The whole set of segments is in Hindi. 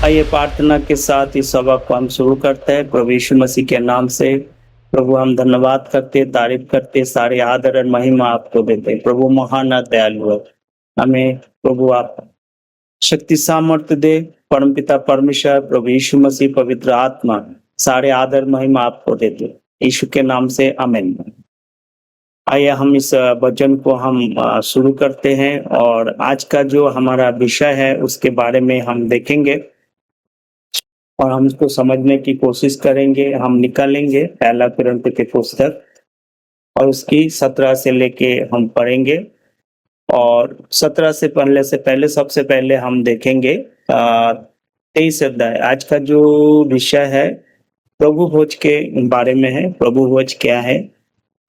आइए प्रार्थना के साथ इस सभा को हम शुरू करते हैं। प्रभु यीशु मसीह के नाम से प्रभु हम धन्यवाद करते, तारीफ करते, सारे आदर और महिमा आपको देते हैं। प्रभु महान और दयालु है। हमें प्रभु आप शक्ति सामर्थ्य दे। परमपिता परमेश्वर, प्रभु यीशु मसीह, पवित्र आत्मा, सारे आदर महिमा आपको देते हैं। यीशु के नाम से आमीन। आइए हम इस वचन को हम शुरू करते हैं और आज का जो हमारा विषय है उसके बारे में हम देखेंगे और हम इसको समझने की कोशिश करेंगे। हम निकालेंगे पहला कुरिन्थियों की पुस्तक और उसकी 17 से लेके हम पढ़ेंगे और 17 से पहले सबसे पहले हम देखेंगे 23 अध्याय। आज का जो विषय है प्रभु भोज के बारे में है। प्रभु भोज क्या है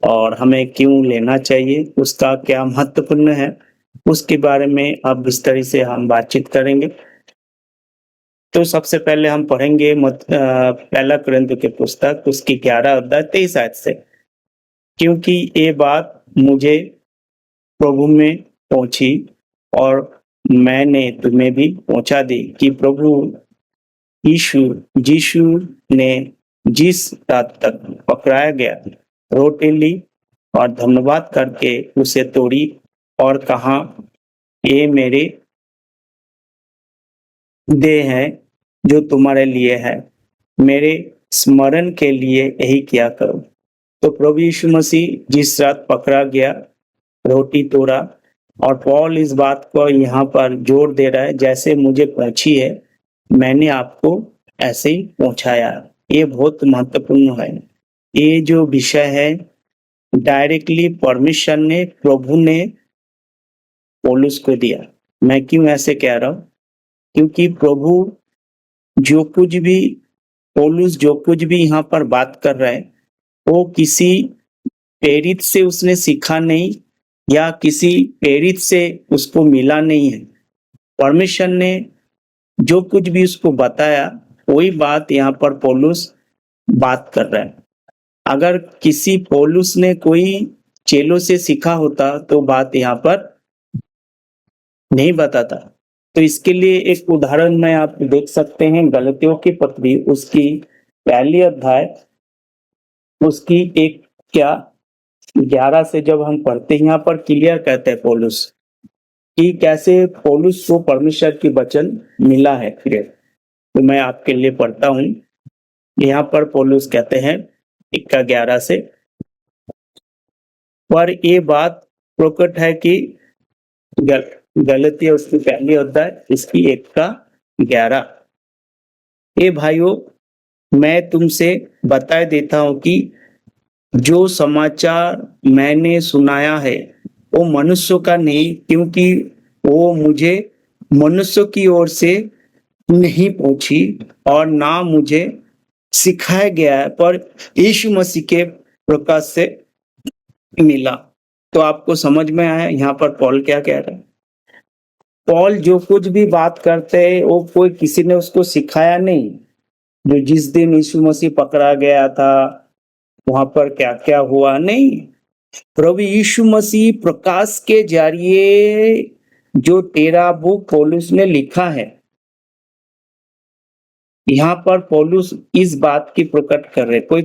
और हमें क्यों लेना चाहिए, उसका क्या महत्वपूर्ण है, उसके बारे में अब विस्तार से हम बातचीत करेंगे। तो सबसे पहले हम पढ़ेंगे पहला कुरिन्थियों की पुस्तक उसकी 11 अध्याय 23 आयत से। क्योंकि ये बात मुझे प्रभु में पहुंची और मैंने तुम्हें भी पहुंचा दी कि प्रभु यीशु ने जिस रात तक पकड़ाया गया रोटी ली और धन्यवाद करके उसे तोड़ी और कहा, ये मेरे देह है जो तुम्हारे लिए है, मेरे स्मरण के लिए यही किया करो। तो प्रभु यीशु मसीह जिस रात पकड़ा गया रोटी तोड़ा और पौल इस बात को यहाँ पर जोर दे रहा है, जैसे मुझे पहुंची है मैंने आपको ऐसे ही पहुंचाया। ये बहुत महत्वपूर्ण है। ये जो विषय है डायरेक्टली परमिशन ने प्रभु ने पौलुस को दिया। मैं क्यों ऐसे कह रहा हूँ? क्योंकि प्रभु पौलुस जो कुछ भी यहाँ पर बात कर रहा है वो किसी प्रेरित से उसने सीखा नहीं या किसी प्रेरित से उसको मिला नहीं है। परमेश्वर ने जो कुछ भी उसको बताया वही बात यहाँ पर पौलुस बात कर रहा है। अगर किसी पौलुस ने कोई चेलों से सीखा होता तो बात यहाँ पर नहीं बताता। तो इसके लिए एक उदाहरण में आप देख सकते हैं गलतियों की पत्री उसकी पहली अध्याय उसकी 11 से जब हम पढ़ते हैं यहाँ पर क्लियर कहते हैं पौलुस कि कैसे पौलुस को परमेश्वर की वचन मिला है। फिर तो मैं आपके लिए पढ़ता हूँ। यहाँ पर पौलुस कहते हैं 11 से, पर ये बात प्रकट है कि गलतियां उसकी पहली अध्याय इसकी 11। ये भाइयों, मैं तुमसे बता देता हूं कि जो समाचार मैंने सुनाया है वो मनुष्यों का नहीं, क्योंकि वो मुझे मनुष्यों की ओर से नहीं पहुंची और ना मुझे सिखाया गया है, पर यीशु मसीह के प्रकाश से मिला। तो आपको समझ में आया यहाँ पर पौल क्या कह रहा है? पौल जो कुछ भी बात करते हैं वो कोई किसी ने उसको सिखाया नहीं। जो जिस दिन यीशु मसीह पकड़ा गया था वहां पर क्या क्या हुआ नहीं। प्रभु यीशु मसीह प्रकाश के जरिए जो 13 बुक पौलुस ने लिखा है, यहाँ पर पौलुस इस बात की प्रकट कर रहे। कोई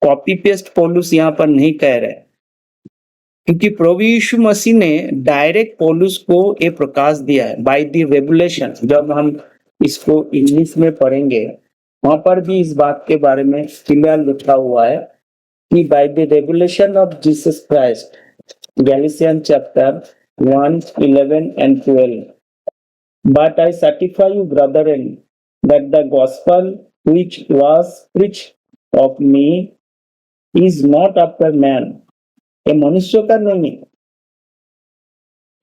कॉपी पेस्ट पौलुस यहाँ पर नहीं कह रहे, क्योंकि प्रभु यीशु मसीह ने डायरेक्ट पौलुस को ये प्रकाश दिया है बाय द रेवलेशन। जब हम इसको इंग्लिश में पढ़ेंगे वहां पर भी इस बात के बारे में क्लियर लिखा हुआ है कि by the revelation of Jesus Christ, Galatian chapter 1:11 and 12। But I certify you, brethren, that the gospel which was preached of me is not after man, ये मनुष्य का नहीं है।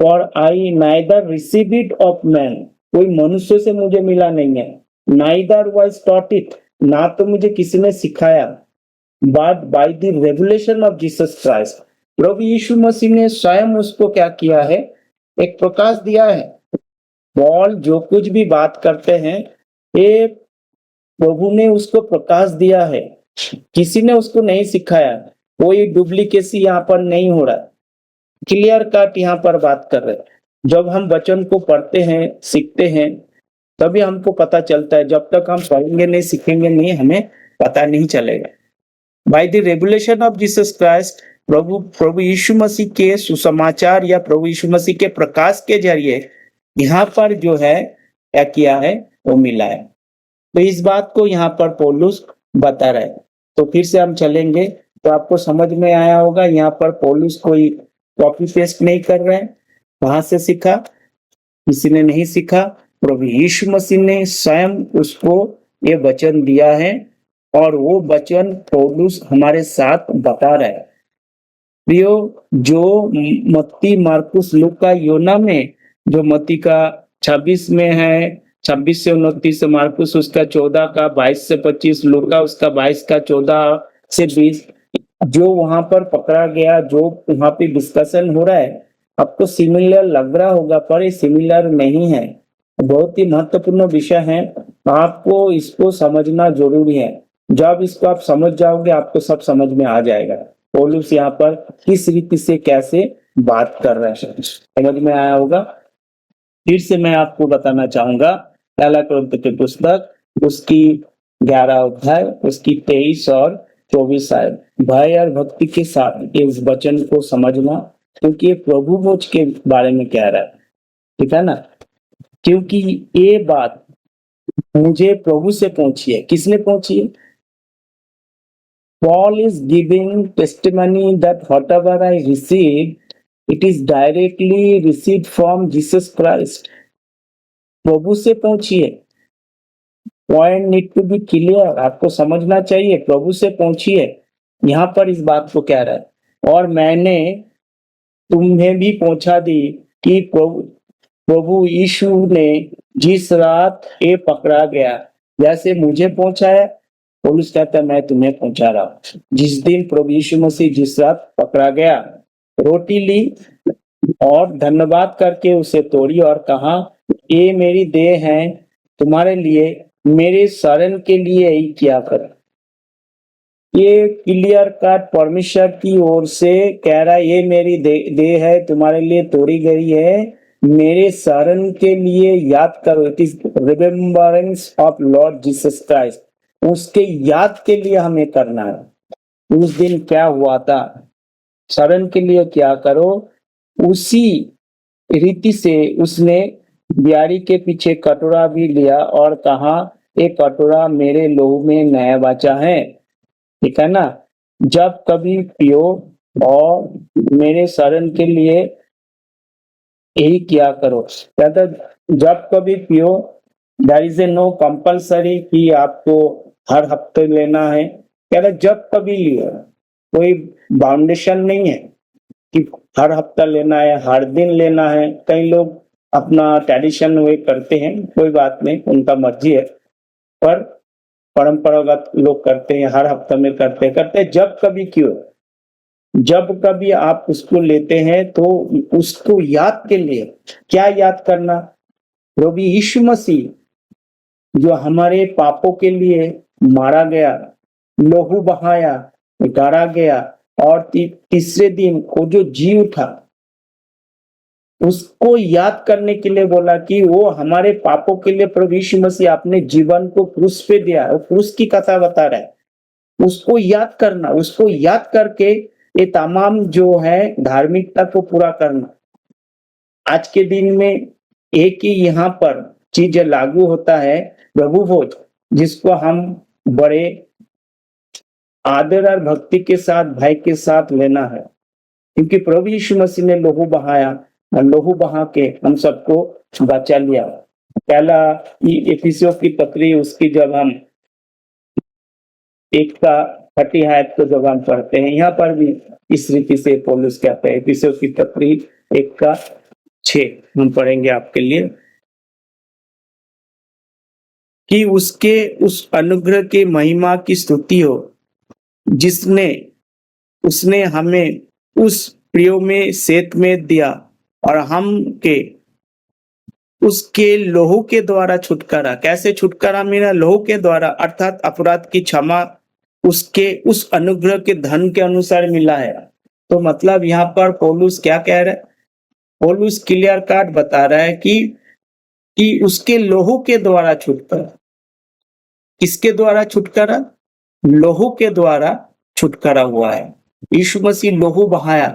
For I neither receive it of man, कोई मनुष्य से मुझे मिला नहीं है। Neither was taught it, ना तो मुझे किसी ने सिखाया। But by the revelation of Jesus Christ, प्रभु यीशु मसीह ने स्वयं उसको क्या किया है? एक प्रकाश दिया है। पौल जो कुछ भी बात करते हैं ये प्रभु ने उसको प्रकाश दिया है, किसी ने उसको नहीं सिखाया। कोई डुप्लीकेसी यहाँ पर नहीं हो रहा, क्लियर कट यहाँ पर बात कर रहे। जब हम वचन को पढ़ते हैं सीखते हैं तभी हमको पता चलता है। जब तक हम पढ़ेंगे नहीं, सीखेंगे नहीं, हमें पता नहीं चलेगा। By the revelation of Jesus Christ, प्रभु यीशु मसीह के सुसमाचार या प्रभु यीशु मसीह के प्रकाश के जरिए यहाँ पर जो है क्या किया है, वो मिला है। तो इस बात को यहाँ पर पौलुस बता रहे हैं। तो फिर से हम चलेंगे तो आपको समझ में आया होगा। यहाँ पर पौलुस कोई कॉपी पेस्ट नहीं कर रहे हैं। कहाँ से सीखा? किसी ने नहीं सीखा, प्रभु यीशु मसीह ने स्वयं उसको ये वचन दिया है और वो वचन पौलुस हमारे साथ बता रहा है। प्रियो, जो मत्ती, मार्कुस, लूका, योना में जो मत्ती का 26 में है, 26 से 29, मार्कुस उसका 14 का 22 से 25, लूका उसका 22 का 14 से 20, जो वहां पर पकड़ा गया, जो वहां पे डिस्कशन हो रहा है, आपको सिमिलर लग रहा होगा, पर ये सिमिलर नहीं है। बहुत ही महत्वपूर्ण विषय है, आपको इसको समझना जरूरी है। जब इसको आप समझ जाओगे, आपको सब समझ में आ जाएगा पौलुस यहाँ पर किस रीति से कैसे बात कर रहे हैं, समझ में आया होगा। फिर से मैं आपको बताना चाहूंगा, पहला कोरिन्थियों की पुस्तक उसकी 11 अध्याय उसकी 23 और 24 आयत, भय और भक्ति के साथ इस वचन को समझना, क्योंकि ये प्रभु भोज के बारे में कह रहा है, ठीक है ना। क्योंकि ये बात मुझे प्रभु से पहुंची है। किसने पहुंची है? Paul is giving testimony that whatever I received, it is directly received from Jesus Christ. प्रभु से पहुंची है। Point need to be clear, आपको समझना चाहिए, प्रभु से पहुंची है। यहाँ पर इस बात को कह रहा है, और मैंने तुम्हें भी पहुंचा दी कि प्रभु यीशु ने जिस रात ये पकड़ा गया, जैसे मुझे पहुंचाया, पौलुस कहता है मैं तुम्हें पहुंचा रहा हूं। जिस दिन प्रभु यीशु मसीह जिस रात पकड़ा गया, रोटी ली और धन्यवाद करके उसे तोड़ी और कहा, ये मेरी देह है, तुम्हारे लिए, मेरे शरण के लिए ही किया करो। ये क्लियर कट परमेश्वर की ओर से कह रहा है, ये मेरी देह है, तुम्हारे लिए तोड़ी गई है, मेरे शरण के लिए याद करो। It is remembrance of Lord Jesus Christ. उसके याद के लिए हमें करना है। उस दिन क्या हुआ था, शरण के लिए क्या करो। उसी रीति से उसने ब्यारी के पीछे कटोरा भी लिया और कहा, एक कटोरा मेरे लहू में नया वाचा है, ठीक है ना। जब कभी पियो और मेरे शरण के लिए यही किया करो। जब कभी पियो, there is a no compulsory कि आपको हर हफ्ते लेना है। कह रहा जब कभी लियो, कोई बाउंडेशन नहीं है कि हर हफ्ता लेना है, हर दिन लेना है। कई लोग अपना ट्रेडिशन वे करते हैं, कोई बात नहीं, उनका मर्जी है, पर परंपरागत लोग करते हैं, हर हफ्ते में करते जब कभी क्यों, जब कभी आप उसको लेते हैं तो उसको याद के लिए, क्या याद करना, प्रभु यीशु मसीह जो हमारे पापों के लिए मारा गया, लहू बहाया, गाड़ा गया और तीसरे दिन वो जो जी उठा, उसको याद करने के लिए बोला कि वो हमारे पापों के लिए प्रभु यीशु मसीह अपने जीवन को क्रूस पे दिया। वो क्रूस की कथा बता रहा है, उसको याद करना, उसको याद करके ये तमाम जो है धार्मिकता को पूरा करना। आज के दिन में एक ही यहाँ पर चीज लागू होता है, प्रभु भोज, जिसको हम बड़े आदर और भक्ति के साथ, भय के साथ लेना है, क्योंकि प्रभु यीशु मसीह ने लहू बहाया और लहू बहा के हम सबको बचा लिया। पहला एफिसियों की पत्री उसकी जब हम 1 का 30 आयत को जब हम पढ़ते हैं, यहाँ पर भी इस रीति से पौलुस कहते हैं। एफिसियों की पत्री 1 का 6 हम पढ़ेंगे आपके लिए, कि उसके उस अनुग्रह के महिमा की स्तुति हो जिसने उसने हमें उस प्रियो में सेत में दिया और हम के उसके लहू के द्वारा छुटकारा। कैसे छुटकारा मिला? लहू के द्वारा, अर्थात अपराध की क्षमा उसके उस अनुग्रह के धन के अनुसार मिला है। तो मतलब यहाँ पर पौलुस क्या कह रहा है? पौलुस क्लियर कट बता रहा है कि कि उसके लोहू के द्वारा छुटकारा। किसके द्वारा छुटकारा? लोहू के द्वारा छुटकारा हुआ है। यीशु मसीह लोहू बहाया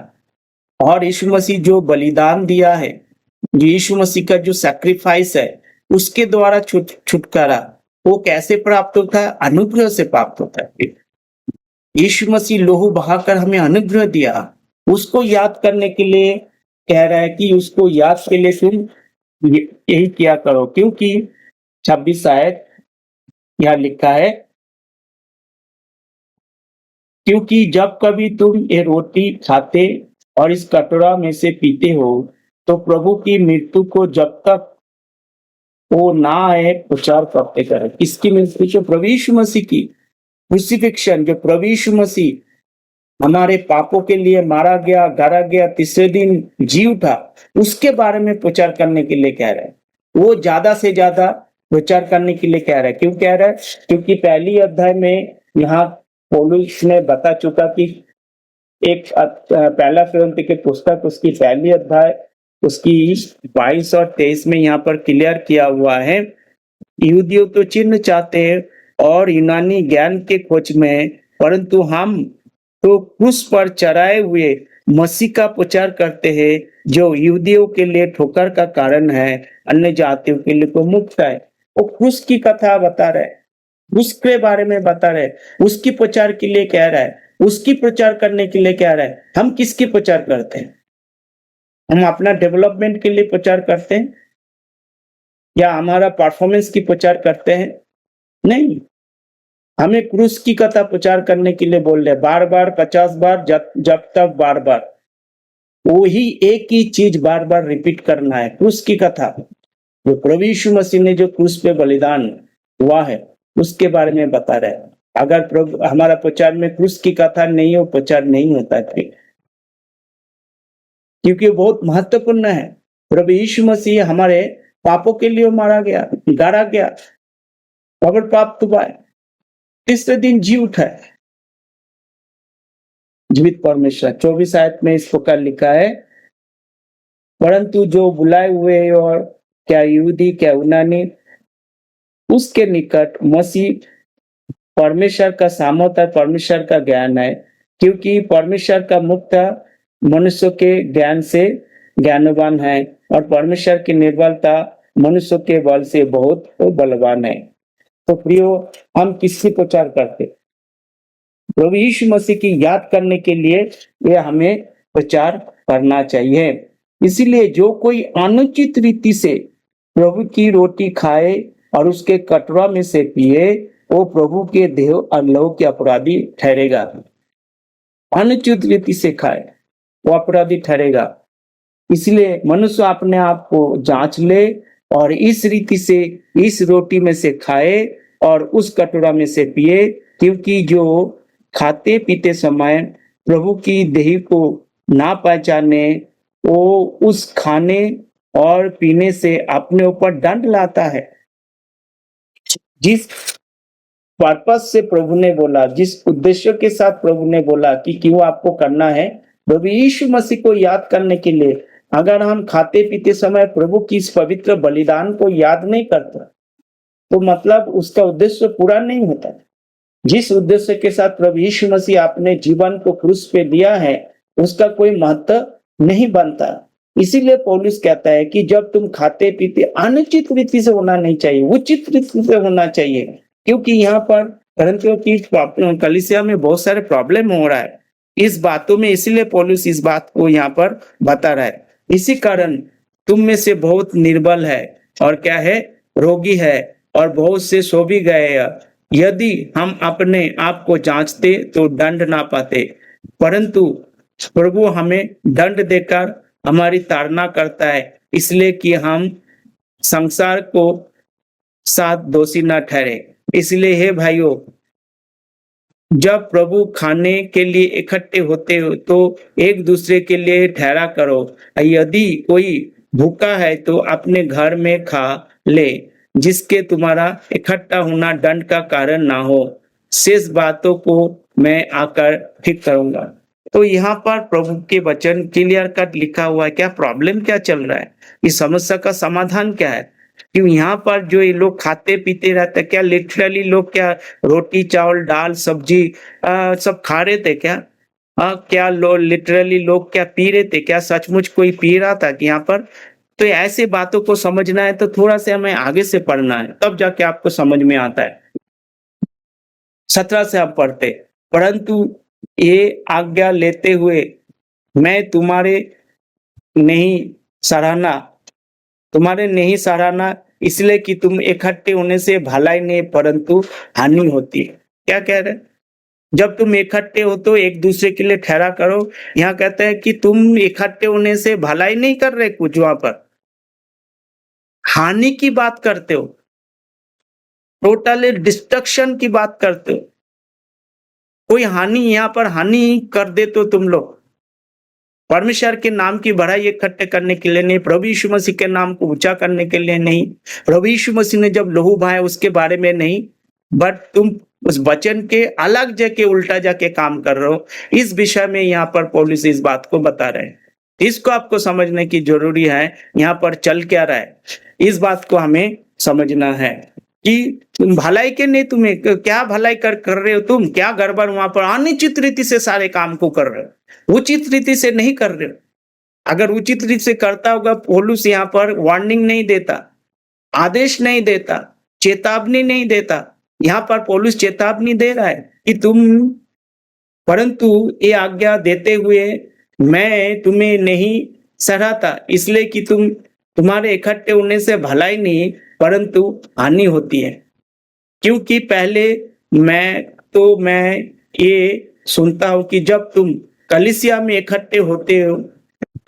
और यीशु मसीह जो बलिदान दिया है, यीशु मसीह का जो सैक्रिफाइस है, उसके द्वारा छुटकारा वो कैसे प्राप्त होता है? अनुग्रह से प्राप्त होता है। यीशु मसीह लोहू बहाकर हमें अनुग्रह दिया, उसको याद करने के लिए कह रहा है कि उसको याद के लिए तुम यही किया करो, क्योंकि 26 आयत यहाँ लिखा है, क्योंकि जब कभी तुम ये रोटी खाते और इस कटोरा में से पीते हो तो प्रभु की मृत्यु को जब तक वो ना आए प्रचार करते करें। किसकी मृत्यु? जो प्रभु यीशु मसीह की क्रूसिफिक्शन, जो प्रभु यीशु मसीह हमारे पापों के लिए मारा गया, गाड़ा गया, तीसरे दिन जी उठा, उसके बारे में प्रचार करने के लिए कह रहे हैं। वो ज्यादा से ज्यादा प्रचार करने के लिए कह रहा है। क्यों कह रहा है? क्योंकि पहली अध्याय में यहाँ पौलुस ने बता चुका कि एक पहला फिलिप्पी की पुस्तक उसकी पहली अध्याय उसकी 22 और 23 में यहाँ पर क्लियर किया हुआ है, यहूदियों तो चिन्ह चाहते हैं और यूनानी ज्ञान के खोज में, परंतु हम तो क्रूस पर चढ़ाए हुए मसीह का प्रचार करते हैं, जो यहूदियों के लिए ठोकर का कारण है, अन्य जातियों के लिए तो मुक्त है। वो क्रूस की कथा बता रहे, उसके बारे में बता रहे, उसकी प्रचार के लिए कह रहा है, उसकी प्रचार करने के लिए कह रहा है। हम किसकी प्रचार करते हैं? हम अपना डेवलपमेंट के लिए प्रचार करते हैं या हमारा परफॉर्मेंस की प्रचार करते हैं? नहीं, हमें क्रूस की कथा प्रचार करने के लिए बोल रहे, बार बार 50 बार, जब तक बार बार वही एक ही चीज बार बार रिपीट करना है। क्रूस की कथा, जो प्रभु यीशु मसीह ने जो क्रूस पे बलिदान हुआ है उसके बारे में बता रहे हैं। अगर प्रभु हमारा प्रचार में क्रूस की कथा नहीं हो, प्रचार नहीं होता है, क्योंकि बहुत महत्वपूर्ण है। प्रभु यीशु मसीह हमारे पापों के लिए मारा गया, गाड़ा गया, कब्र प्राप्त हुआ है, तीसरे दिन जी उठा है, जीवित परमेश्वर। 24 आयत में इस प्रकार लिखा है, परंतु जो बुलाए हुए और क्या यहूदी क्या यूनानी, उसके निकट मसीह परमेश्वर का सामर्थ्य, परमेश्वर का ज्ञान है, क्योंकि परमेश्वर का मुक्त मनुष्य के ज्ञान से ज्ञानवान है और परमेश्वर की निर्बलता मनुष्य के बल से बहुत बलवान है। तो प्रियो, हम किसकी प्रचार करते? प्रभु यीशु मसीह की याद करने के लिए ये हमें प्रचार करना चाहिए। इसीलिए जो कोई अनुचित रीति से प्रभु की रोटी खाए और उसके कटोरा में से पिए, वो प्रभु के देह और लहू के अपराधी ठहरेगा। अनुचित रीति से खाए वो अपराधी ठहरेगा। इसलिए मनुष्य अपने आप को जांच ले और इस रीति से इस रोटी में से खाए और उस कटोरा में से पिए, क्योंकि जो खाते पीते समय प्रभु की देह को ना पहचाने, वो उस खाने और पीने से अपने ऊपर दंड लाता है। जिस पर्पस से प्रभु ने बोला, जिस उद्देश्य के साथ प्रभु ने बोला कि क्यों आपको करना है, प्रभु यीशु मसीह को याद करने के लिए, अगर हम खाते पीते समय प्रभु की इस पवित्र बलिदान को याद नहीं करते तो मतलब उसका उद्देश्य पूरा नहीं होता। जिस उद्देश्य के साथ प्रभु यीशु मसीह अपने जीवन को क्रूस पे दिया है, उसका कोई महत्व नहीं बनता। इसीलिए पौलुस कहता है कि जब तुम खाते पीते अनुचित रीति से होना नहीं चाहिए, उचित रीति से होना चाहिए, क्योंकि यहाँ पर करंथियों की कलीसिया में बहुत सारे प्रॉब्लम हो रहा है इस बातों में। इसीलिए पौलुस इस बात को यहाँ पर बता रहा है। इसी कारण तुम में से बहुत निर्बल है और क्या है, रोगी है, और बहुत से सो भी गए हैं। यदि हम अपने आप को जांचते तो दंड ना पाते, परंतु प्रभु हमें दंड देकर हमारी ताड़ना करता है, इसलिए कि हम संसार को साथ दोषी न ठहरे। इसलिए हे भाइयों, जब प्रभु खाने के लिए इकट्ठे होते हो तो एक दूसरे के लिए ठहरा करो। यदि कोई भूखा है तो अपने घर में खा ले, जिसके तुम्हारा इकट्ठा होना दंड का कारण ना हो। शेष बातों को मैं आकर ठीक करूंगा। तो यहाँ पर प्रभु के वचन क्लियर कट लिखा हुआ है। क्या प्रॉब्लम क्या चल रहा है, इस समस्या का समाधान क्या है? क्यों यहाँ पर जो ये लोग खाते पीते रहते, क्या लिटरली लोग क्या रोटी चावल दाल सब्जी सब खा रहे थे क्या? क्या लिटरली लोग क्या पी रहे थे क्या? सचमुच कोई पी रहा था कि यहाँ पर? तो ऐसे बातों को समझना है तो थोड़ा सा हमें आगे से पढ़ना है, तब जाके आपको समझ में आता है। 17 से आप पढ़ते, परंतु ये आज्ञा लेते हुए मैं सराहना तुम्हारे नहीं सराहना इसलिए कि तुम इकट्ठे होने से भलाई नहीं परंतु हानि होती है। क्या कह रहे हैं? जब तुम इकट्ठे हो तो एक दूसरे के लिए ठहरा करो। यहाँ कहते हैं कि तुम इकट्ठे होने से भलाई नहीं कर रहे, कुछ वहां पर हानि की बात करते हो, टोटली डिस्ट्रक्शन की बात करते हो। कोई हानि यहाँ पर हानि कर दे तो तुम लोग परमेश्वर के नाम की बढ़ाई इकट्ठे करने के लिए नहीं, प्रभु यीशु मसीह के नाम को ऊंचा करने के लिए नहीं, प्रभु यीशु मसीह ने जब लहू बहाया उसके बारे में नहीं, बट तुम उस वचन के अलग जाके उल्टा जाके काम कर रहे हो। इस विषय में यहाँ पर पौलुस इस बात को बता रहे हैं। इसको आपको समझने की जरूरी है। यहाँ पर चल क्या रहा है, इस बात को हमें समझना है कि तुम भलाई के नहीं, तुम्हें क्या भलाई कर रहे हो, तुम क्या गड़बड़ वहां पर अनिश्चित रीति से सारे काम को कर रहे हो, उचित रीति से नहीं कर रहे हो। अगर उचित रीति से करता होगा पौलुस यहाँ पर वार्निंग नहीं देता, आदेश नहीं देता, चेतावनी नहीं देता। यहाँ पर पौलुस चेतावनी दे रहा है कि परंतु ये आज्ञा देते हुए मैं तुम्हें नहीं सराहता इसलिए कि तुम्हारे इकट्ठे होने से भलाई नहीं परंतु हानि होती है। क्योंकि पहले मैं ये सुनता हूं कि जब तुम कलीसिया में इकट्ठे होते हो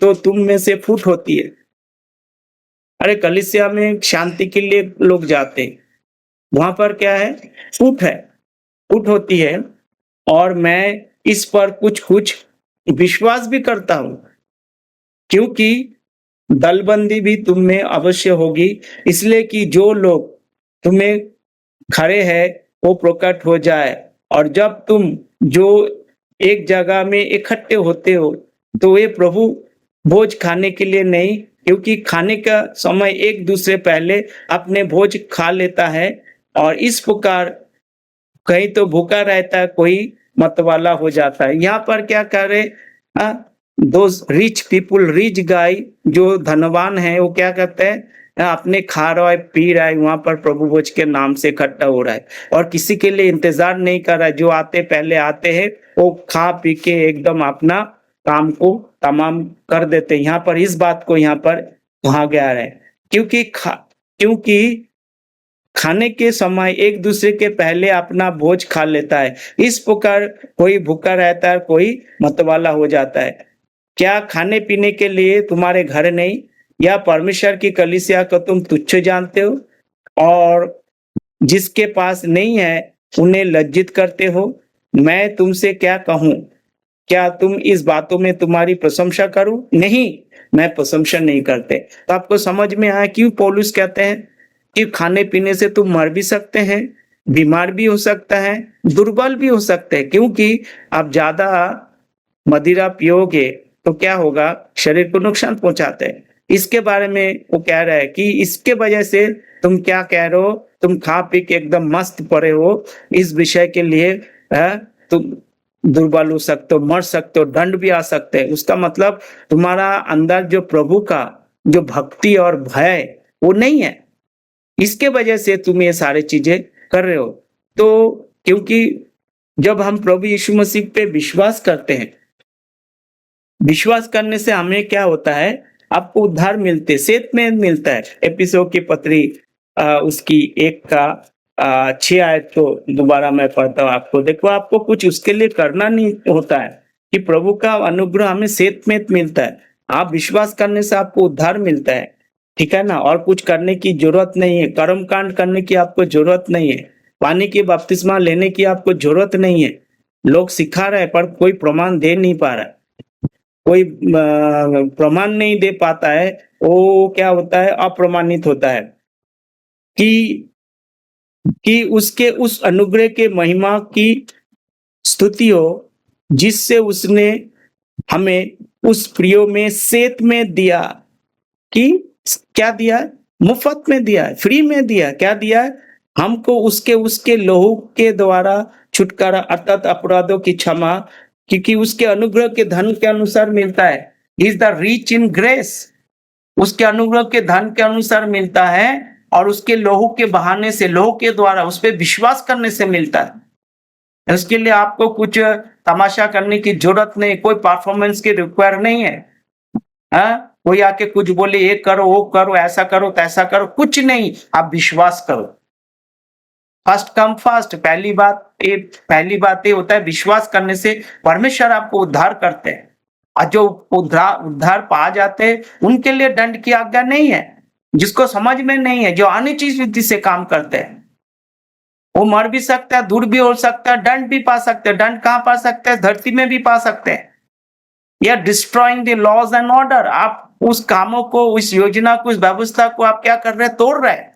तो तुम में से फूट होती है। अरे कलीसिया में शांति के लिए लोग जाते, वहां पर क्या है, फूट होती है। और मैं इस पर कुछ विश्वास भी करता हूं, क्योंकि दलबंदी भी तुम में अवश्य होगी, इसलिए कि जो लोग तुम्हें खड़े हैं वो प्रकट हो जाए। और जब तुम जो एक जगह में इकट्ठे होते हो तो ये प्रभु भोज खाने के लिए नहीं, क्योंकि खाने का समय एक दूसरे पहले अपने भोज खा लेता है और इस प्रकार कहीं तो भूखा रहता है, कोई मतवाला हो जाता है। यहाँ पर क्या कर रहे, दोज रिच पीपुल, रिच गाय जो धनवान है वो क्या करते हैं, अपने खा रहा है पी रहा है, वहां पर प्रभु भोज के नाम से इकट्ठा हो रहा है और किसी के लिए इंतजार नहीं कर रहा है। जो पहले आते हैं वो खा पी के एकदम अपना काम को तमाम कर देते हैं। यहाँ पर इस बात को यहाँ पर कहा गया है, क्योंकि खाने के समय एक दूसरे के पहले अपना भोज खा लेता है। इस प्रकार कोई भूखा रहता है, कोई मतवाला हो जाता है। क्या खाने पीने के लिए तुम्हारे घर नहीं, या परमेश्वर की कलीसिया को तुम तुच्छ जानते हो और जिसके पास नहीं है उन्हें लज्जित करते हो? मैं तुमसे क्या कहूं, क्या तुम इस बातों में तुम्हारी प्रशंसा करूं? नहीं, मैं प्रशंसा नहीं करते। तो आपको समझ में आया क्यों पौलुस कहते हैं कि खाने पीने से तुम मर भी सकते हैं, बीमार भी हो सकता है, दुर्बल भी हो सकते हैं। क्योंकि आप ज्यादा मदिरा पियोगे तो क्या होगा, शरीर को नुकसान पहुंचाते हैं। इसके बारे में वो कह रहा है कि इसके वजह से तुम क्या कह रहे हो, तुम खा पी के एकदम मस्त पड़े हो, इस विषय के लिए तुम दुर्बल हो सकते हो, मर सकते हो, दंड भी आ सकते हैं। उसका मतलब तुम्हारा अंदर जो प्रभु का जो भक्ति और भय वो नहीं है, इसके वजह से तुम ये सारी चीजें कर रहे हो। तो क्योंकि जब हम प्रभु यीशु मसीह पे विश्वास करते हैं, विश्वास करने से हमें क्या होता है, आपको उद्धार मिलते, सेत में मिलता है। एपिसोड की पत्री उसकी 1 का 6 आयत को दोबारा मैं पढ़ता हूँ आपको। देखो, आपको कुछ उसके लिए करना नहीं होता है कि प्रभु का अनुग्रह हमें सेत में मिलता है। आप विश्वास करने से आपको उद्धार मिलता है, ठीक है ना। और कुछ करने की जरूरत नहीं है, कर्म कांड करने की आपको जरूरत नहीं है, पानी की बपतिस्मा लेने की आपको जरूरत नहीं है। लोग सिखा रहे हैं पर कोई प्रमाण दे नहीं पा रहा है, कोई प्रमाण नहीं दे पाता है, वो क्या होता है, अप्रमाणित होता है कि उसके उस अनुग्रह के महिमा की स्तुति हो जिससे उसने हमें उस प्रियो में सेत में दिया। कि क्या दिया? मुफ्त में दिया है, फ्री में दिया है। क्या दिया है? हमको उसके लहू के द्वारा छुटकारा अर्थात अपराधों की क्षमा, क्योंकि उसके अनुग्रह के धन के अनुसार मिलता है। Is the rich in grace, उसके अनुग्रह के धन के अनुसार मिलता है और उसके लहू के बहाने से, लहू के द्वारा उस पर विश्वास करने से मिलता है। उसके लिए आपको कुछ तमाशा करने की जरूरत नहीं, कोई परफॉर्मेंस की रिक्वायर नहीं है। कोई आके कुछ बोले ये करो वो करो ऐसा करो तैसा करो, कुछ नहीं, आप विश्वास करो। फर्स्ट कम फर्स्ट, पहली बात ये होता है, विश्वास करने से परमेश्वर आपको उद्धार करते हैं। और जो उद्धार पा जाते हैं उनके लिए दंड की आज्ञा नहीं है। जिसको समझ में नहीं है, जो अनुचित रीति से काम करते हैं, वो मर भी सकता है, दूर भी हो सकता है, दंड भी पा सकते हैं। दंड कहाँ पा सकते हैं? धरती में भी पा सकते हैं। या destroying the laws and order, आप उस कामों को, उस योजना को, उस व्यवस्था को आप क्या कर रहे हैं? तोड़ रहे हैं।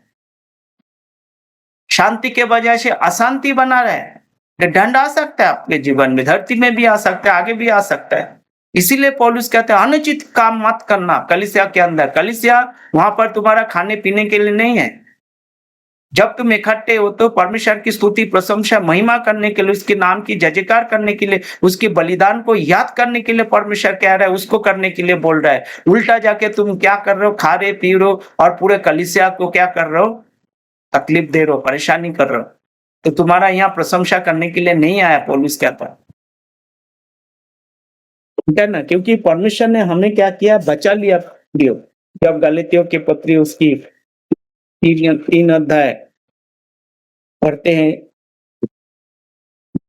शांति के बजाय से अशांति बना रहे हैं। दंड आ सकता है आपके जीवन में, धरती में भी आ सकता है, आगे भी आ सकता है। इसीलिए पौलुस कहते हैं अनुचित काम मत करना कलीसिया के अंदर। कलीसिया वहां पर तुम्हारा खाने पीने के लिए नहीं है। जब तुम इकट्ठे हो तो परमेश्वर की स्तुति, प्रशंसा, महिमा करने के लिए, उसके नाम की जय जयकार करने के लिए, उसके बलिदान को याद करने के लिए परमेश्वर कह रहा है, उसको करने के लिए बोल रहा है। उल्टा जाके तुम क्या कर रहे हो? खा रहे पी रहे हो और पूरे कलीसिया को क्या कर रहे हो? तकलीफ दे रहे हो, परेशानी कर रहे हो। तो तुम्हारा यहाँ प्रशंसा करने के लिए नहीं आया, पौलुस कहता है। ठीक है ना? क्योंकि परमेश्वर ने हमें क्या किया? बचा लिया। जब गलातियों की पत्री उसकी 3 अध्याय पढ़ते हैं,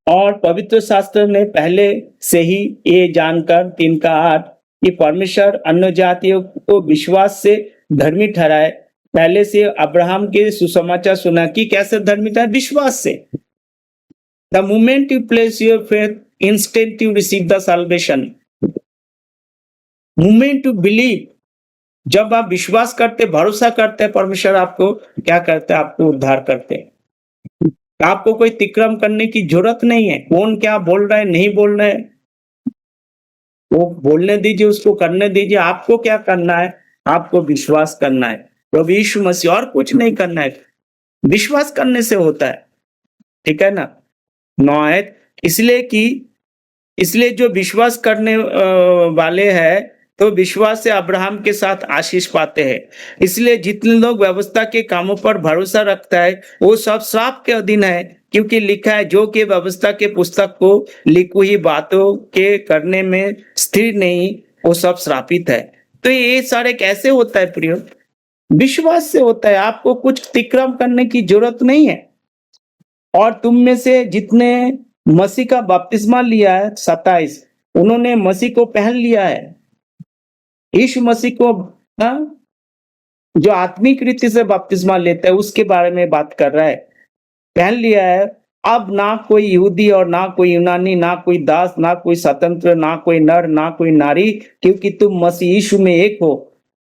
और पवित्र शास्त्र ने पहले से ही ये जानकर 3:8 कि परमेश्वर अन्य जातियों को विश्वास से धर्मी ठहराए, पहले से अब्राहम के सुसमाचार सुना कि कैसे धर्मी ठहराए? विश्वास से। The moment you place your faith, instant you receive the salvation. Moment to believe, जब आप विश्वास करते, भरोसा करते हैं, परमेश्वर आपको क्या करते हैं? आपको उद्धार करते हैं। आपको कोई तिक्रम करने की जरूरत नहीं है। कौन क्या बोल रहा है, नहीं बोल रहा है, वो बोलने दीजिए, उसको करने दीजिए। आपको क्या करना है? आपको विश्वास करना है प्रभु यीशु मसीह, और कुछ नहीं करना है। विश्वास करने से होता है। ठीक है ना? 9 आयत, इसलिए जो विश्वास करने वाले हैं तो विश्वास से अब्राहम के साथ आशीष पाते हैं। इसलिए जितने लोग व्यवस्था के कामों पर भरोसा रखता है वो सब श्राप के अधीन है, क्योंकि लिखा है, जो कि व्यवस्था के पुस्तक को लिखी हुई बातों के करने में स्थिर नहीं, वो सब श्रापित है। तो ये सारे कैसे होता है प्रियो? विश्वास से होता है। आपको कुछ तिक्रम करने की जरूरत नहीं है। और तुम में से जितने मसीह का बपतिस्मा लिया है, 27, उन्होंने मसीह को पहन लिया है। यीशु मसीह को, जो आत्मिक रीति से बपतिस्मा लेता है उसके बारे में बात कर रहा है। पहन लिया है। अब ना कोई यहूदी और ना कोई यूनानी, ना कोई दास, ना कोई स्वतंत्र, ना कोई नर, ना कोई नारी, क्योंकि तुम मसीह यीशु में एक हो।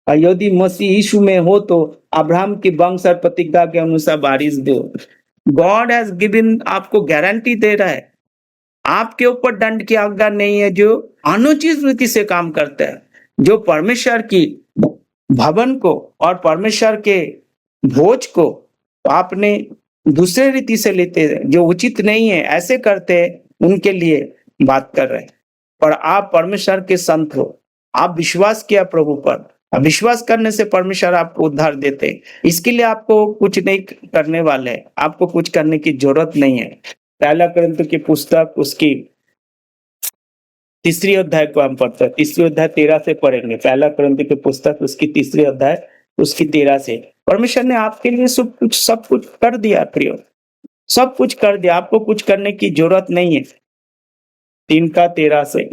और यदि मसीह यीशु में हो तो अब्राहम की वंश और प्रतिज्ञा के अनुसार वारिस दो। गॉड हैज गिवन, आपको गारंटी दे रहा है। आपके ऊपर दंड की आज्ञा नहीं है जो अनुचित रीति से काम करता है, जो परमेश्वर की भवन को और परमेश्वर के भोज को आपने दूसरे रीति से लेते हैं, जो उचित नहीं है, ऐसे करते हैं, उनके लिए बात कर रहे हैं। पर आप परमेश्वर के संत हो, आप विश्वास किया प्रभु पर, विश्वास करने से परमेश्वर आपको उद्धार देते हैं। इसके लिए आपको कुछ नहीं करने वाले हैं, आपको कुछ करने की जरूरत नहीं है। पहला कोरिन्थियों की पुस्तक उसकी 3 अध्याय को हम पढ़ते हैं। 3 अध्याय 13 से पढ़ेंगे। पहला कोरिन्थियों की पुस्तक उसकी 3 अध्याय उसकी 13 से। परमेश्वर ने आपके लिए सब कुछ कर दिया प्रियो, सब कुछ कर दिया। आपको कुछ करने की जरूरत नहीं है। 3:13 से,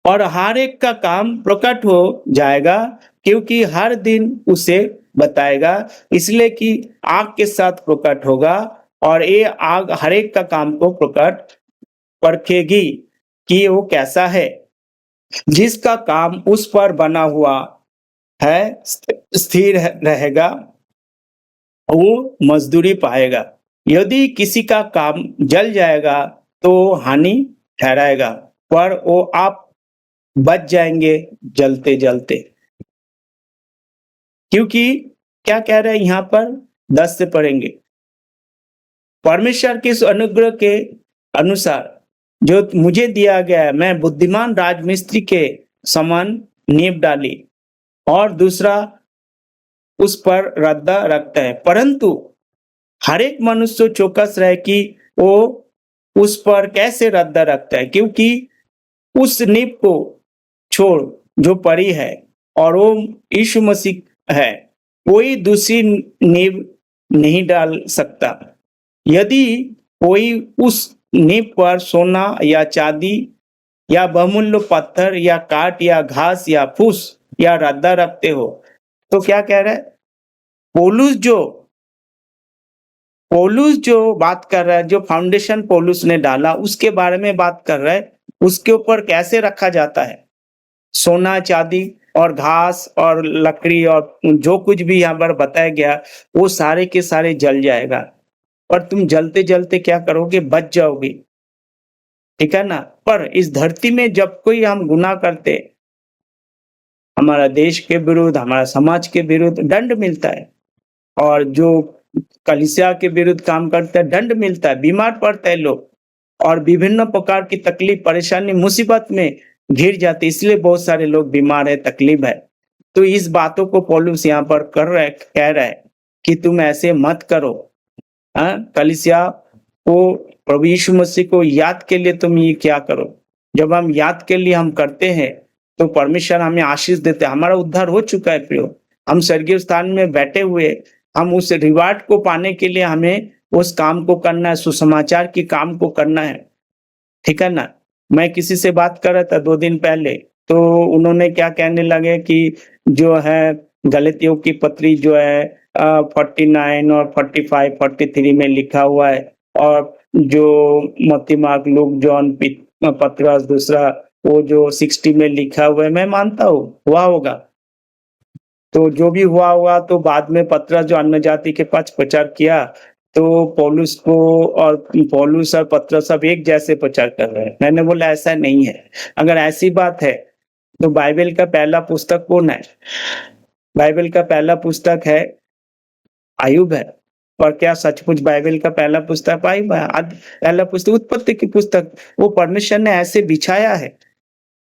और हर एक का काम प्रकट हो जाएगा, क्योंकि हर दिन उसे बताएगा, इसलिए कि आग के साथ प्रकट होगा, और ये आग हर एक का काम को प्रकट परखेगी कि वो कैसा है। जिसका काम उस पर बना हुआ है स्थिर रहेगा, वो मजदूरी पाएगा। यदि किसी का काम जल जाएगा तो हानि ठहराएगा, पर वो आप बच जाएंगे जलते जलते। क्योंकि क्या कह रहे हैं यहाँ पर 10 से पढ़ेंगे, परमेश्वर के इस अनुग्रह के अनुसार जो मुझे दिया गया है, मैं बुद्धिमान राजमिस्त्री के समान नींव डाली और दूसरा उस पर रद्दा रखता है, परंतु हर एक मनुष्य चौकस रहे कि वो उस पर कैसे रद्दा रखता है, क्योंकि उस नींव को छोड़ जो पड़ी है और वो यीशु मसीह है, कोई दूसरी नींव नहीं डाल सकता। यदि कोई उस नींव पर सोना या चांदी या बहुमूल्य पत्थर या काठ या घास या फूस या रद्दा रखते हो, तो क्या कह रहा है पौलुस जो बात कर रहा है, जो फाउंडेशन पौलुस ने डाला उसके बारे में बात कर रहा है, उसके ऊपर कैसे रखा जाता है। सोना चांदी और घास और लकड़ी और जो कुछ भी यहाँ पर बताया गया वो सारे के सारे जल जाएगा, पर तुम जलते जलते क्या करोगे, बच जाओगे, ठीक है ना। पर इस धरती में जब कोई हम गुनाह करते, हमारा देश के विरुद्ध, हमारा समाज के विरुद्ध दंड मिलता है, और जो कलीसिया के विरुद्ध काम करते हैं दंड मिलता है, बीमार पड़ते हैं लोग और विभिन्न प्रकार की तकलीफ परेशानी मुसीबत में घिर जाती, इसलिए बहुत सारे लोग बीमार है, तकलीफ है। तो इस बातों को पौलुस यहाँ पर कह रहा है कि तुम ऐसे मत करो। कलीसिया को, प्रभु यीशु मसीह को याद के लिए तुम ये क्या करो। जब हम याद के लिए हम करते हैं तो परमेश्वर हमें आशीष देते हैं, हमारा उद्धार हो चुका है प्रियो, हम स्वर्गीय स्थान में बैठे हुए, हम उस रिवार्ड को पाने के लिए हमें उस काम को करना है, सुसमाचार की काम को करना है, ठीक है ना। मैं किसी से बात कर रहा था 2 दिन पहले, तो उन्होंने क्या कहने लगे कि जो है गलातियों की पत्री जो है 49 और 45 43 में लिखा हुआ है, और जो मत्ती मार्क लूक जॉन पतरस दूसरा वो जो 60 में लिखा हुआ है, मैं मानता हूँ हुआ होगा, तो जो भी हुआ होगा, तो बाद में पतरस जो अन्य जाति के पास प्रचार किया, तो पौलुस और पतरस सब एक जैसे प्रचार कर रहे हैं। मैंने बोला ऐसा नहीं है। अगर ऐसी बात है तो बाइबल का पहला पुस्तक कौन है? बाइबल का पहला पुस्तक है आयुब है। और क्या सचमुच बाइबल का पहला पुस्तक आयुब है? पहला पुस्तक उत्पत्ति की पुस्तक, वो परमेश्वर ने ऐसे बिछाया है।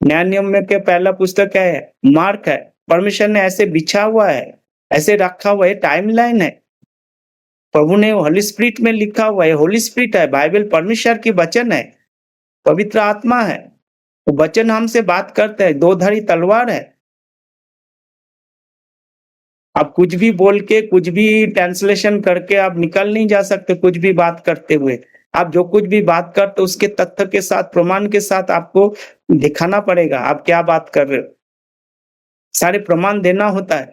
नया नियम में क्या पहला पुस्तक है? मार्क है। परमेश्वर ने ऐसे बिछा हुआ है, ऐसे रखा हुआ है, टाइमलाइन है। प्रभु ने होली स्पिरिट में लिखा हुआ है, होली स्पिरिट है, बाइबल परमेश्वर की वचन है, पवित्र आत्मा है, वो वचन हमसे बात करते हैं, 2 धारी तलवार है। आप कुछ भी बोल के, कुछ भी ट्रांसलेशन करके आप निकल नहीं जा सकते। कुछ भी बात करते हुए आप जो कुछ भी बात करते उसके तथ्य के साथ, प्रमाण के साथ आपको दिखाना पड़ेगा आप क्या बात कर रहे हो, सारे प्रमाण देना होता है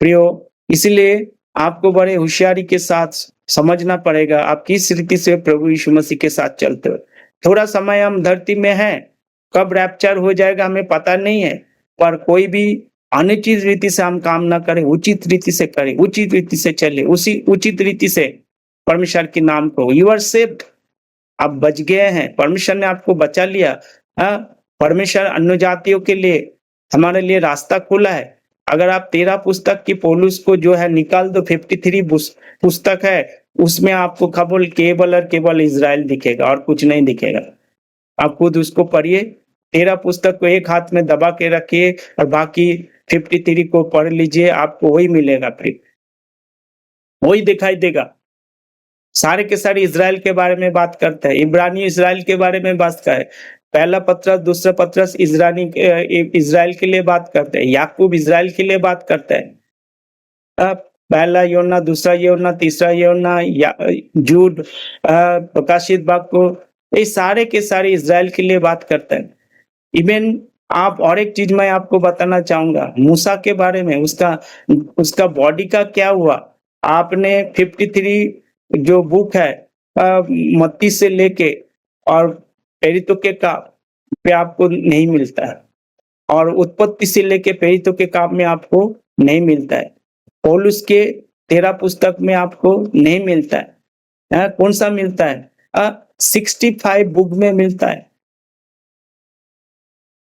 प्रियो। इसलिए आपको बड़े होशियारी के साथ समझना पड़ेगा आप किस रीति से प्रभु यीशु मसीह के साथ चलते हो। थोड़ा समय हम धरती में हैं, कब रैप्चर हो जाएगा हमें पता नहीं है, पर कोई भी अनुचित रीति से हम काम ना करें, उचित रीति से करें, उचित रीति से चले, उसी उचित रीति से परमेश्वर के नाम को। यू आर सेव्ड, आप बच गए हैं, परमेश्वर ने आपको बचा लिया। परमेश्वर अन्य जातियों के लिए, हमारे लिए रास्ता खोला है। अगर आप 13 पुस्तक की पौलुस को जो है निकाल दो, 53 पुस्तक है, उसमें आपको केवल और केवल इजराइल दिखेगा और कुछ नहीं दिखेगा। आप खुद उसको पढ़िए, 13 पुस्तक को एक हाथ में दबा के रखिए और बाकी 53 को पढ़ लीजिए, आपको वही मिलेगा, फिर वही दिखाई देगा। सारे के सारे इजराइल के बारे में बात करता है, इब्रानी इजराइल के बारे में बात करता है। पहला पत्रस दूसरा पत्रस इजराइल के लिए बात करते हैं, याकूब इजराइल के लिए बात करता है। पहला योना, दूसरा योना, तीसरा योना, जूड, प्रकाशित वाक्य, ये सारे के सारे इजराइल के लिए बात करते हैं। इवन आप और एक चीज मैं आपको बताना चाहूंगा मूसा के बारे में, उसका बॉडी का क्या हुआ। आपने 53 जो बुक है मत्ती से लेके और प्रेरितों के काम पे आपको नहीं मिलता है, और उत्पत्ति से लेके प्रेरितों के काम में आपको नहीं मिलता है। पौलुस के 13 पुस्तक में आपको नहीं मिलता है। कौन सा मिलता है? 65 बुक में मिलता है।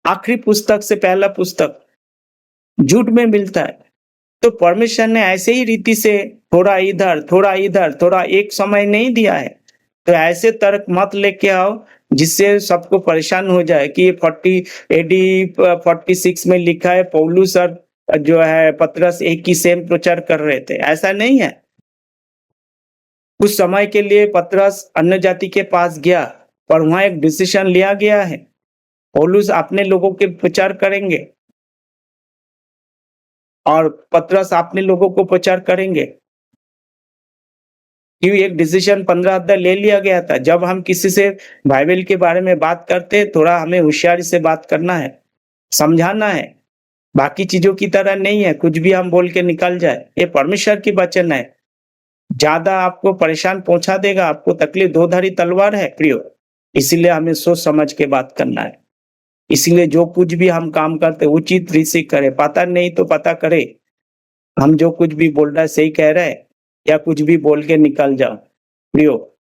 आखिरी पुस्तक से पहला पुस्तक झूठ में मिलता है। तो परमेश्वर ने ऐसे ही रीति से थोड़ा इधर, थोड़ा इधर, थोड़ा एक समय नहीं दिया है। तो ऐसे तर्क मत लेके आओ जिससे सबको परेशान हो जाए कि ये 40 एडी 46 में लिखा है पौलुस और जो है पतरस एक ही सेम प्रचार कर रहे थे। ऐसा नहीं है। कुछ समय के लिए पतरस अन्य जाति के पास गया, पर वहां एक डिसीजन लिया गया है। पौलुस अपने लोगों के प्रचार करेंगे और पतरस अपने लोगों को प्रचार करेंगे। क्यों एक डिसीजन 15 अध्याय ले लिया गया था। जब हम किसी से बाइबल के बारे में बात करते हैं, थोड़ा हमें होशियारी से बात करना है, समझाना है। बाकी चीजों की तरह नहीं है कुछ भी हम बोल के निकल जाए। ये परमेश्वर की वचन है। ज्यादा आपको परेशान पहुंचा देगा, आपको तकलीफ। दो धारी तलवार है प्रियो, इसीलिए हमें सोच समझ के बात करना है। इसीलिए जो कुछ भी हम काम करते उचित रीति से करें। पता नहीं तो पता करे हम जो कुछ भी बोल रहा है सही कह रहे हैं या कुछ भी बोल के निकल जाओ। प्रियो,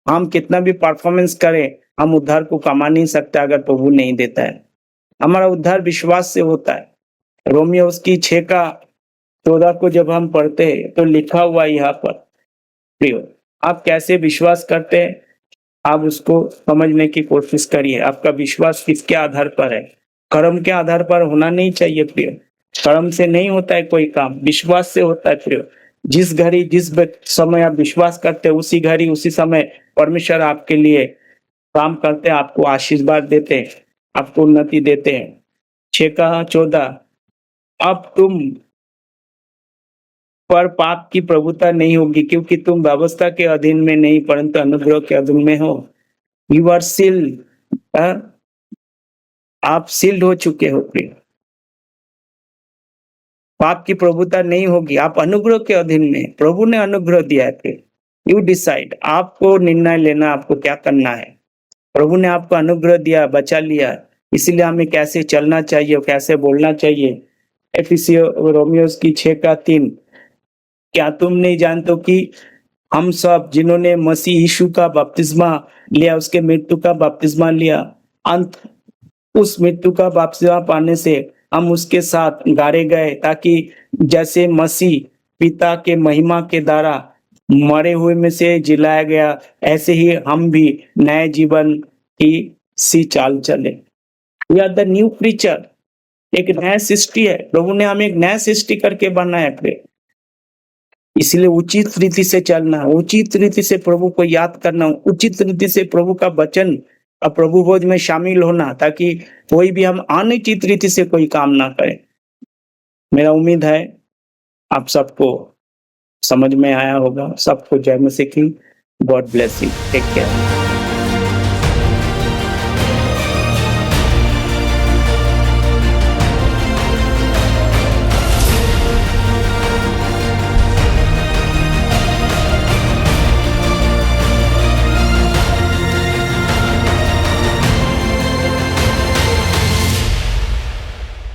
हम कितना भी परफॉर्मेंस करें, हम उद्धार को कमा नहीं सकते अगर प्रभु नहीं देता है। हमारा उद्धार विश्वास से होता है। रोमियो उसकी 6:14 को जब हम पढ़ते हैं तो लिखा हुआ यहाँ पर, प्रियो आप कैसे विश्वास करते हैं, आप उसको समझने की कोशिश करिए। आपका विश्वास किसके आधार पर है? कर्म के आधार पर होना नहीं चाहिए प्रियो। कर्म से नहीं होता है कोई काम, विश्वास से होता है प्रियो। जिस घड़ी जिस समय आप विश्वास करते हैं उसी घड़ी उसी समय परमेश्वर आपके लिए काम करते हैं, आपको आशीर्वाद देते हैं, आपको उन्नति देते हैं। 6:14 अब तुम पर पाप की प्रभुता नहीं होगी क्योंकि तुम व्यवस्था के अधीन में नहीं परंतु अनुग्रह के अधीन में हो। यू आर सील्ड, आप सील्ड हो चुके हो प्रिय। पाप की प्रभुता नहीं होगी, आप अनुग्रह के अधीन में। प्रभु ने अनुग्रह दिया है प्रिय। यू डिसाइड, आपको निर्णय लेना आपको क्या करना है। प्रभु ने आपको अनुग्रह दिया, बचा लिया, इसीलिए हमें कैसे चलना चाहिए, कैसे बोलना चाहिए। एफिसियों रोमियोस की 6:3, क्या तुम नहीं जानते कि हम सब जिन्होंने मसीह यीशु का बपतिस्मा लिया, उसके मृत्यु का बपतिस्मा लिया, अंत उस मृत्यु का बपतिस्मा पाने से हम उसके साथ गाड़े गए, ताकि जैसे मसीह पिता के महिमा के द्वारा मरे हुए में से जिलाया गया, ऐसे ही हम भी नए जीवन की सी चाल चले। We are the new creature, एक नया सृष्टि है। प्रभु ने हमें एक नया सृष्टि करके बनाया है। इसलिए उचित रीति से चलना, उचित रीति से प्रभु को याद करना, उचित रीति से प्रभु का वचन और प्रभु भोज में शामिल होना, ताकि कोई भी हम अनुचित रीति से कोई काम ना करें। मेरा उम्मीद है आप सबको समझ में आया होगा। सबको जय मसीह की। God bless you, take care.